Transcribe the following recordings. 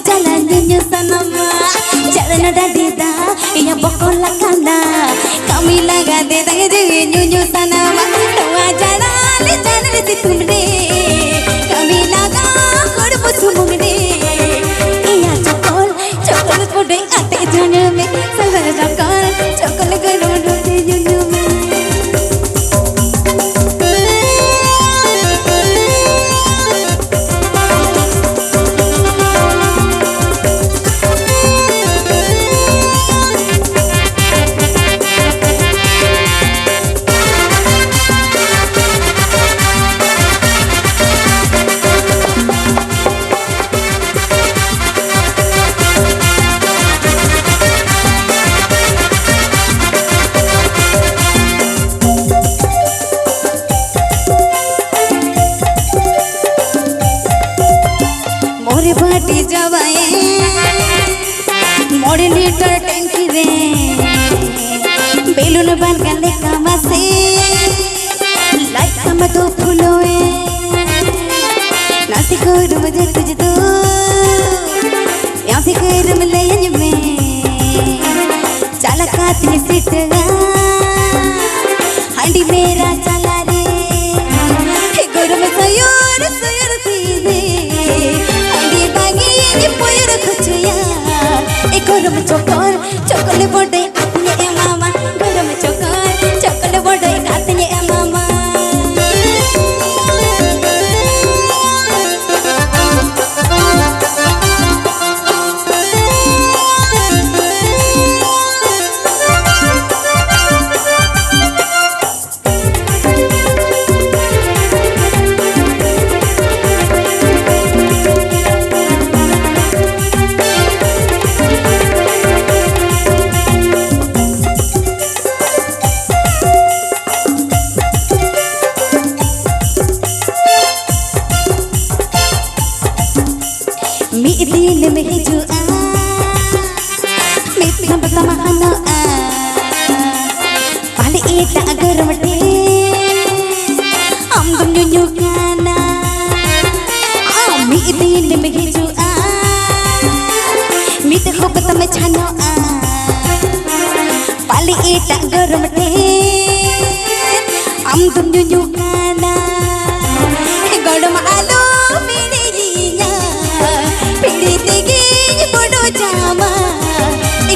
jalan dunia sanama jalan ada deda iya bokola kanda kami laga deda dunia sanama doa jalan situmre kami laga korbo sumumre iya cokol pode ate jana me sabar cokol garo rote jana me बाटी जवाए मोड़ litre टैंकी रे balloon बन गले कामा से light कम तो फुलोए नासी core मुझे तुझे तो यहाँ से कोर मिले ये में चाला कातली सीटगा हंडी मेरा चला रे गोर में सयोर सीधे गरम चोकर बड़े आतने ए मामा गरम चोकर बड़े आतने ए मामा दिन में हिजुआ मित्र बतमा हनोआ पाले एटा गरम टे हम तुम न्यू गाना मी दिन में हिजुआ मित्र हो बतमा छनोआ पाले एटा गरम टे हम तुम न्यू गाना गरम आलो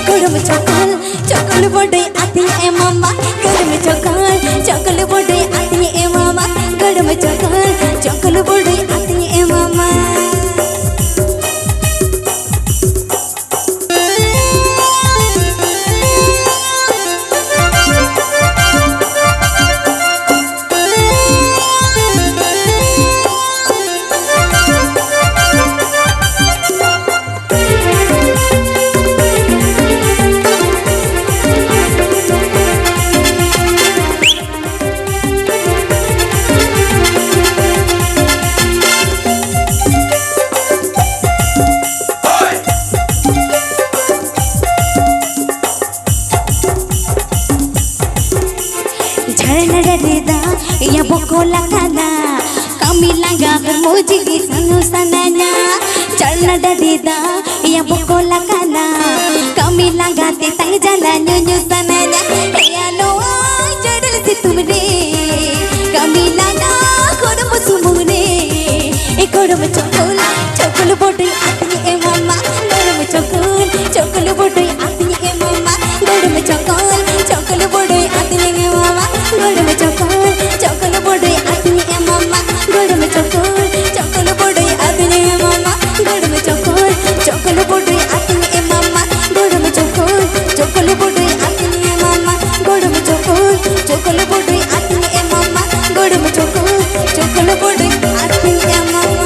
गरम चोकर बड़े आती ए मामा गरम चोकर बड़े आती ए मामा गरम चोकर बड़े आती ए मामा या बोकोला खाना कमी लगा कर मुझे की सनु सनाना चलना डरेदा या बोकोला खाना कमी लगा ते तंग जाला न्यू सनाना या नो चढ़ल से तुमरे कमी लगा कोड मुसुमुरे ए कोड में चोकोल बोटे